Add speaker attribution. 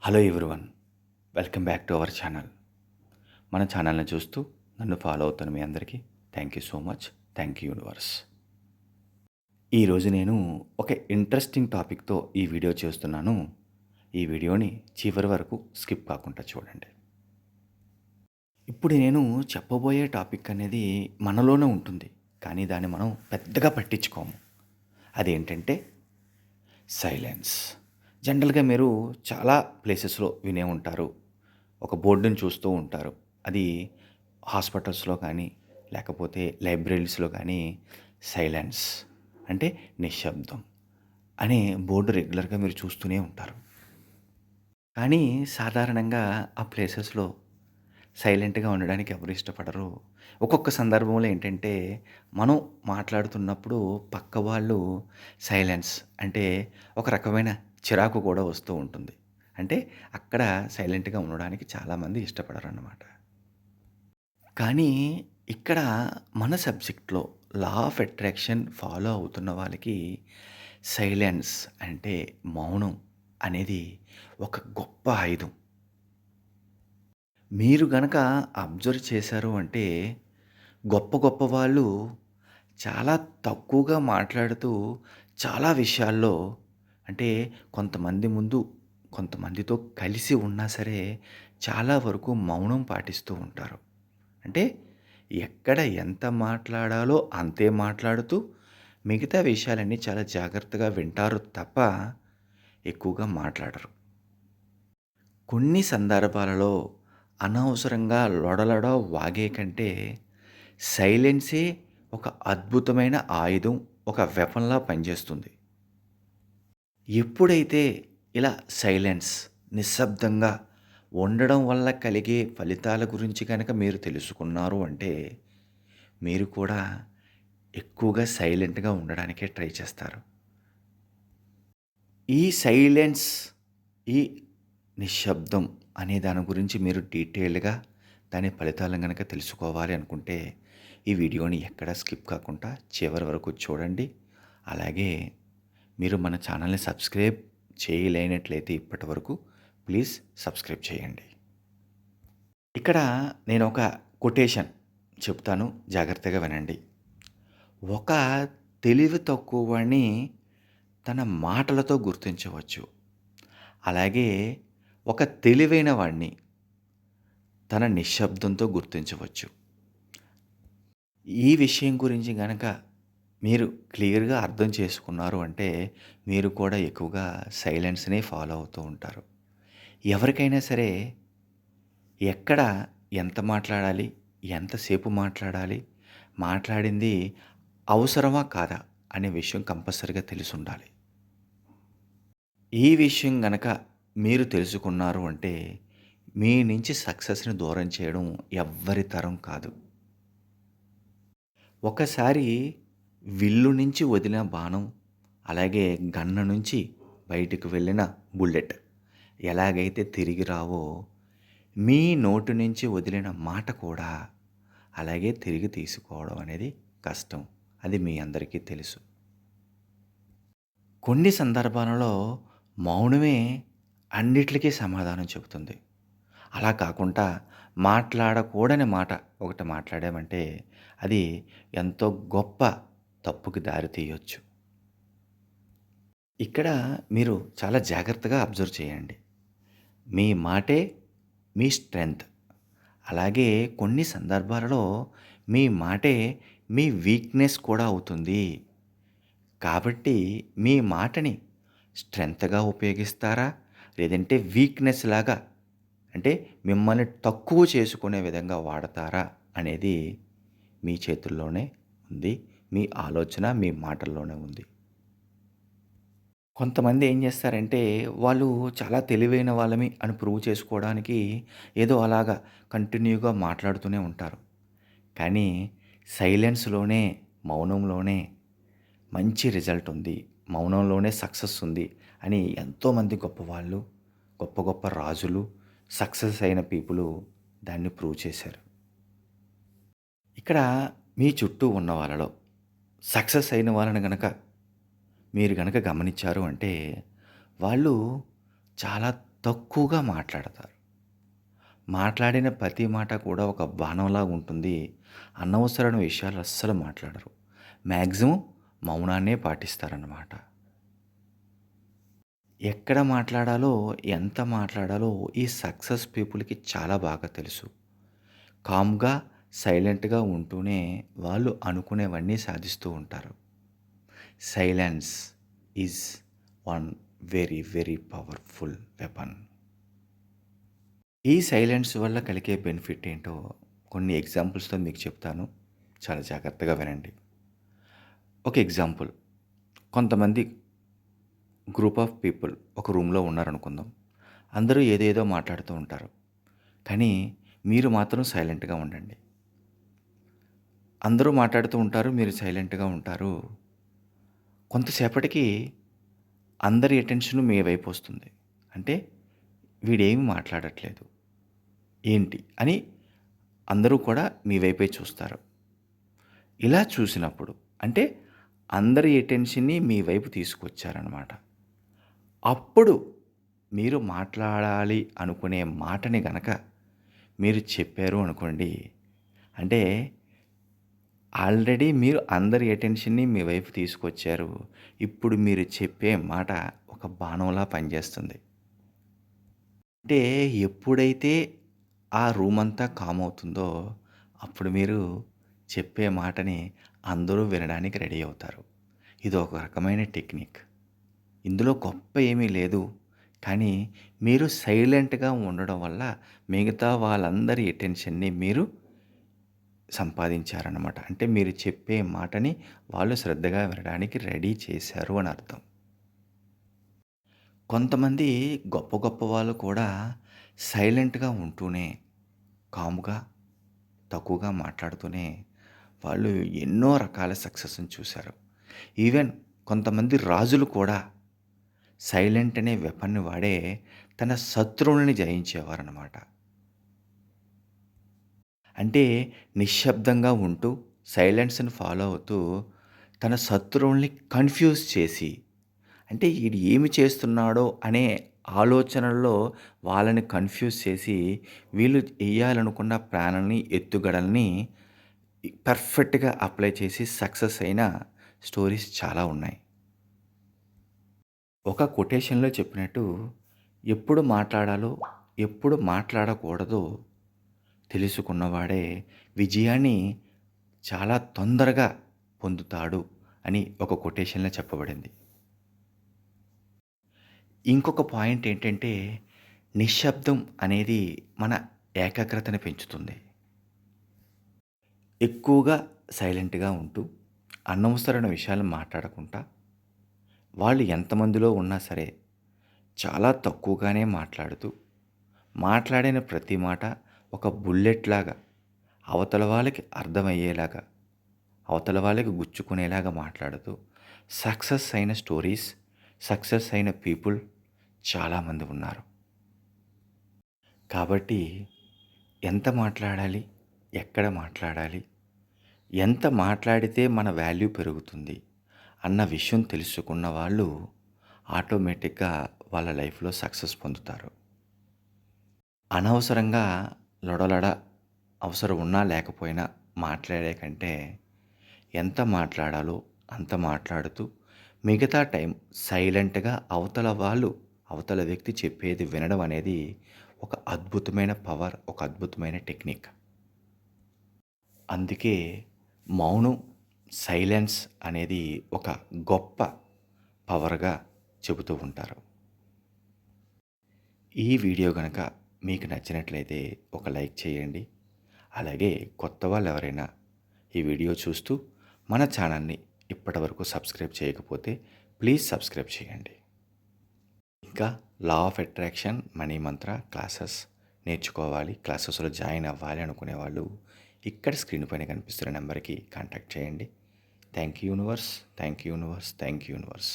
Speaker 1: Hello everyone. Welcome back to our channel. మన ఛానల్ని చూస్తూ నన్ను ఫాలో అవుతున్న మీ అందరికీ thank you so much. Thank you universe. ఈరోజు నేను ఒక ఇంట్రెస్టింగ్ టాపిక్తో ఈ వీడియో చేస్తున్నాను. ఈ వీడియోని చివరి వరకు స్కిప్ కాకుండా చూడండి. ఇప్పుడు నేను చెప్పబోయే టాపిక్ అనేది మనలోనే ఉంటుంది, కానీ దాన్ని మనం పెద్దగా పట్టించుకోము. అదేంటంటే సైలెన్స్. జనరల్గా మీరు చాలా ప్లేసెస్లో వినే ఉంటారు, ఒక బోర్డుని చూస్తూ ఉంటారు. అది హాస్పిటల్స్లో కానీ లేకపోతే లైబ్రరీస్లో కానీ సైలెన్స్ అంటే నిశ్శబ్దం అనే బోర్డు రెగ్యులర్గా మీరు చూస్తూనే ఉంటారు. కానీ సాధారణంగా ఆ ప్లేసెస్లో సైలెంట్గా ఉండడానికి ఎవరు ఇష్టపడరు. ఒక్కొక్క సందర్భంలో ఏంటంటే మనం మాట్లాడుతున్నప్పుడు పక్క వాళ్ళు సైలెన్స్ అంటే ఒక రకమైన చిరాకు కూడా వస్తూ ఉంటుంది. అంటే అక్కడ సైలెంట్గా ఉండడానికి చాలామంది ఇష్టపడరన్నమాట. కానీ ఇక్కడ మన సబ్జెక్ట్‌లో లా ఆఫ్ అట్రాక్షన్ ఫాలో అవుతున్న వాళ్ళకి సైలెన్స్ అంటే మౌనం అనేది ఒక గొప్ప ఆయుధం. మీరు గనక అబ్జర్వ్ చేశారు అంటే గొప్ప గొప్ప వాళ్ళు చాలా తక్కువగా మాట్లాడుతూ చాలా విషయాల్లో అంటే కొంతమంది ముందు కొంతమందితో కలిసి ఉన్నా సరే చాలా వరకు మౌనం పాటిస్తూ ఉంటారు. అంటే ఎక్కడ ఎంత మాట్లాడాలో అంతే మాట్లాడుతూ మిగతా విషయాలన్నీ చాలా జాగ్రత్తగా వింటారు తప్ప ఎక్కువగా మాట్లాడరు. కొన్ని సందర్భాలలో అనవసరంగా లొడలొడ వాగే కంటే సైలెన్సే ఒక అద్భుతమైన ఆయుధం, ఒక వెపన్‌లా పనిచేస్తుంది. ఎప్పుడైతే ఇలా సైలెన్స్, నిశ్శబ్దంగా ఉండడం వల్ల కలిగే ఫలితాల గురించి గనక మీరు తెలుసుకున్నారు అంటే, మీరు కూడా ఎక్కువగా సైలెంట్‌గా ఉండడానికే ట్రై చేస్తారు. ఈ సైలెన్స్, ఈ నిశ్శబ్దం అనే దాని గురించి మీరు డీటెయిల్‌గా దాని ఫలితాలను గనక తెలుసుకోవాలి అనుకుంటే, ఈ వీడియోని ఎక్కడా స్కిప్ కాకుండా చివరి వరకు చూడండి. అలాగే మీరు మన ఛానల్‌ని సబ్స్క్రైబ్ చేయలేనట్లయితే ఇప్పటివరకు ప్లీజ్ సబ్స్క్రైబ్ చేయండి. ఇక్కడ నేను ఒక కొటేషన్ చెప్తాను, జాగ్రత్తగా వినండి. ఒక తెలివి తక్కువ వాడిని తన మాటలతో గుర్తించవచ్చు. అలాగే ఒక తెలివైన వాడిని తన నిశ్శబ్దంతో గుర్తించవచ్చు. ఈ విషయం గురించి గనక మీరు క్లియర్‌గా అర్థం చేసుకున్నారు అంటే, మీరు కూడా ఎక్కువగా సైలెన్స్‌నే ఫాలో అవుతూ ఉంటారు. ఎవరికైనా సరే ఎక్కడ ఎంత మాట్లాడాలి? ఎంతసేపు మాట్లాడాలి? మాట్లాడింది అవసరమా? కాదా? అనే విషయం కంపల్సరీగా తెలిసుండాలి. ఈ విషయం గనక మీరు తెలుసుకున్నారు అంటే, మీ నుంచి సక్సెస్‌ని దూరం చేయడం ఎవ్వరి తరం కాదు. ఒకసారి విల్లు నుంచి వదిలిన బాణం, అలాగే గన్ను నుంచి బయటకు వెళ్ళిన బుల్లెట్ ఎలాగైతే తిరిగి రావో, మీ నోటి నుంచి వదిలిన మాట కూడా అలాగే తిరిగి తీసుకోవడం అనేది కష్టం. అది మీ అందరికీ తెలుసు. కొన్ని సందర్భాలలో మౌనమే అన్నిట్లికి సమాధానం చెబుతుంది. అలా కాకుండా మాట్లాడకూడని మాట ఒకటి మాట్లాడామంటే అది ఎంతో గొప్ప తప్పుకి దారి తీయొచ్చు. ఇక్కడ మీరు చాలా జాగ్రత్తగా అబ్జర్వ్ చేయండి. మీ మాటే మీ స్ట్రెంగ్త్. అలాగే కొన్ని సందర్భాలలో మీ మాటే మీ వీక్‌నెస్ కూడా అవుతుంది. కాబట్టి మీ మాటని స్ట్రెంగ్త్‌గా ఉపయోగిస్తారా? లేదంటే వీక్‌నెస్ లాగా అంటే మిమ్మల్ని తక్కువ చేసుకునే విధంగా వాడతారా? అనేది మీ చేతుల్లోనే ఉంది. మీ ఆలోచన మీ మాటల్లోనే ఉంది. కొంతమంది ఏం చేస్తారంటే, వాళ్ళు చాలా తెలివైన వాళ్ళమి అని ప్రూవ్ చేసుకోవడానికి ఏదో అలాగా కంటిన్యూగా మాట్లాడుతూనే ఉంటారు. కానీ సైలెన్స్‌లోనే, మౌనంలోనే మంచి రిజల్ట్ ఉంది. మౌనంలోనే సక్సెస్ ఉంది అని ఎంతోమంది గొప్పవాళ్ళు, గొప్ప గొప్ప రాజులు, సక్సెస్ అయిన పీపులు దాన్ని ప్రూవ్ చేశారు. ఇక్కడ మీ చుట్టూ ఉన్న వాళ్ళలో సక్సెస్ అయిన వాళ్ళని గనక మీరు గనక గమనించారు అంటే, వాళ్ళు చాలా తక్కువగా మాట్లాడతారు. మాట్లాడిన ప్రతి మాట కూడా ఒక బాణంలాగా ఉంటుంది. అనవసరమైన విషయాలు అస్సలు మాట్లాడరు. మాక్సిమం మౌనాన్నే పాటిస్తారన్నమాట. ఎక్కడ మాట్లాడాలో, ఎంత మాట్లాడాలో ఈ సక్సెస్ పీపుల్‌కి చాలా బాగా తెలుసు. కామ్‌గా, సైలెంట్‌గా ఉంటూనే వాళ్ళు అనుకునేవన్నీ సాధిస్తూ ఉంటారు. Silence is one very, very powerful weapon. ఈ సైలెన్స్ వల్ల కలిగే బెనిఫిట్ ఏంటో కొన్ని ఎగ్జాంపుల్స్‌తో మీకు చెప్తాను. చాలా జాగ్రత్తగా వినండి. ఒక ఎగ్జాంపుల్, కొంతమంది గ్రూప్ ఆఫ్ పీపుల్ ఒక రూమ్‌లో ఉన్నారనుకుందాం. అందరూ ఏదేదో మాట్లాడుతూ ఉంటారు. కానీ మీరు మాత్రం సైలెంట్‌గా ఉండండి. అందరూ మాట్లాడుతూ ఉంటారు. మీరు సైలెంట్‌గా ఉంటారు. కొంతసేపటికి అందరి అటెన్షన్ మీ వైపు వస్తుంది. అంటే వీడేమి మాట్లాడట్లేదు. ఏంటి? అని అందరూ కూడా మీ వైపే చూస్తారు. ఇలా చూసినప్పుడు అంటే అందరి అటెన్షన్‌ని మీ వైపు తీసుకొచ్చారనమాట. అప్పుడు మీరు మాట్లాడాలి అనుకునే మాటని గనక మీరు చెప్పారు అనుకోండి. అంటే ఆల్రెడీ మీరు అందరి అటెన్షన్‌ని మీ వైపు తీసుకొచ్చారు. ఇప్పుడు మీరు చెప్పే మాట ఒక బాణంలా పనిచేస్తుంది. అంటే ఎప్పుడైతే ఆ రూమంతా కామ్ అవుతుందో, అప్పుడు మీరు చెప్పే మాటని అందరూ వినడానికి రెడీ అవుతారు. ఇదొక రకమైన టెక్నిక్. ఇందులో గొప్ప ఏమీ లేదు. కానీ మీరు సైలెంట్‌గా ఉండడం వల్ల మిగతా వాళ్ళందరి అటెన్షన్‌ని మీరు సంపాదించారనమాట. అంటే మీరు చెప్పే మాటని వాళ్ళు శ్రద్ధగా వినడానికి రెడీ చేశారు అని అర్థం. కొంతమంది గొప్ప గొప్ప వాళ్ళు కూడా సైలెంట్‌గా ఉంటూనే, కామ్‌గా, తక్కువగా మాట్లాడుతూనే వాళ్ళు ఎన్నో రకాల సక్సెస్‌ని చూశారు. ఈవెన్ కొంతమంది రాజులు కూడా సైలెంట్ అనే వెపన్‌ని వాడే తన శత్రువులని జయించేవారనమాట. అంటే నిశ్శబ్దంగా ఉంటూ, సైలెన్స్‌ని ఫాలో అవుతూ తన శత్రువుల్ని కన్‌ఫ్యూజ్ చేసి, అంటే ఈడు ఏమి చేస్తున్నాడో అనే ఆలోచనల్లో వాళ్ళని కన్‌ఫ్యూజ్ చేసి, వీళ్ళు ఎయ్యాలనుకున్న ప్లాన్‌లని, ఎత్తుగడలని పర్ఫెక్ట్‌గా అప్లై చేసి సక్సెస్ అయిన స్టోరీస్ చాలా ఉన్నాయి. ఒక కొటేషన్‌లో చెప్పినట్టు, ఎప్పుడు మాట్లాడాలో, ఎప్పుడు మాట్లాడకూడదో తెలుసుకున్నవాడే విజయాన్ని చాలా తొందరగా పొందుతాడు అని ఒక కొటేషన్‌లో చెప్పబడింది. ఇంకొక పాయింట్ ఏంటంటే, నిశ్శబ్దం అనేది మన ఏకాగ్రతను పెంచుతుంది. ఎక్కువగా సైలెంట్‌గా ఉంటూ, అనవసరమైన విషయాలు మాట్లాడకుండా, వాళ్ళు ఎంతమందిలో ఉన్నా సరే, చాలా తక్కువగానే మాట్లాడుతూ, మాట్లాడిన ప్రతి మాట ఒక బుల్లెట్‌లాగా అవతల వాళ్ళకి అర్థమయ్యేలాగా, అవతల వాళ్ళకి గుచ్చుకునేలాగా మాట్లాడుతూ, సక్సెస్ అయిన స్టోరీస్, సక్సెస్ అయిన పీపుల్ చాలామంది ఉన్నారు. కాబట్టి ఎంత మాట్లాడాలి? ఎక్కడ మాట్లాడాలి? ఎంత మాట్లాడితే మన వాల్యూ పెరుగుతుంది? అన్న విషయం తెలుసుకున్న వాళ్ళు ఆటోమేటిక్‌గా వాళ్ళ లైఫ్‌లో సక్సెస్ పొందుతారు. అనవసరంగా లొడలొడ అవసరం ఉన్నా లేకపోయినా మాట్లాడే కంటే ఎంత మాట్లాడాలో అంత మాట్లాడుతూ మిగతా టైం సైలెంట్‌గా అవతల వ్యక్తి చెప్పేది వినడం అనేది ఒక అద్భుతమైన పవర్, ఒక అద్భుతమైన టెక్నిక్. అందుకే మౌనం, సైలెన్స్ అనేది ఒక గొప్ప పవర్‌గా చెబుతూ ఉంటారు. ఈ వీడియో గనక మీకు నచ్చినట్లయితే ఒక లైక్ చేయండి. అలాగే కొత్త వాళ్ళెవరైనా ఈ వీడియో చూస్తూ మన ఛానల్‌ని ఇప్పటివరకు సబ్స్క్రైబ్ చేయకపోతే ప్లీజ్ సబ్స్క్రైబ్ చేయండి. ఇంకా law of attraction, money Mantra classes నేర్చుకోవాలి, క్లాసెస్‌లో జాయిన్ అవ్వాలి అనుకునేవాళ్ళు ఇక్కడ స్క్రీన్ పైన కనిపిస్తున్న నెంబర్‌కి కాంటాక్ట్ చేయండి. Thank you universe, thank you universe, thank you universe.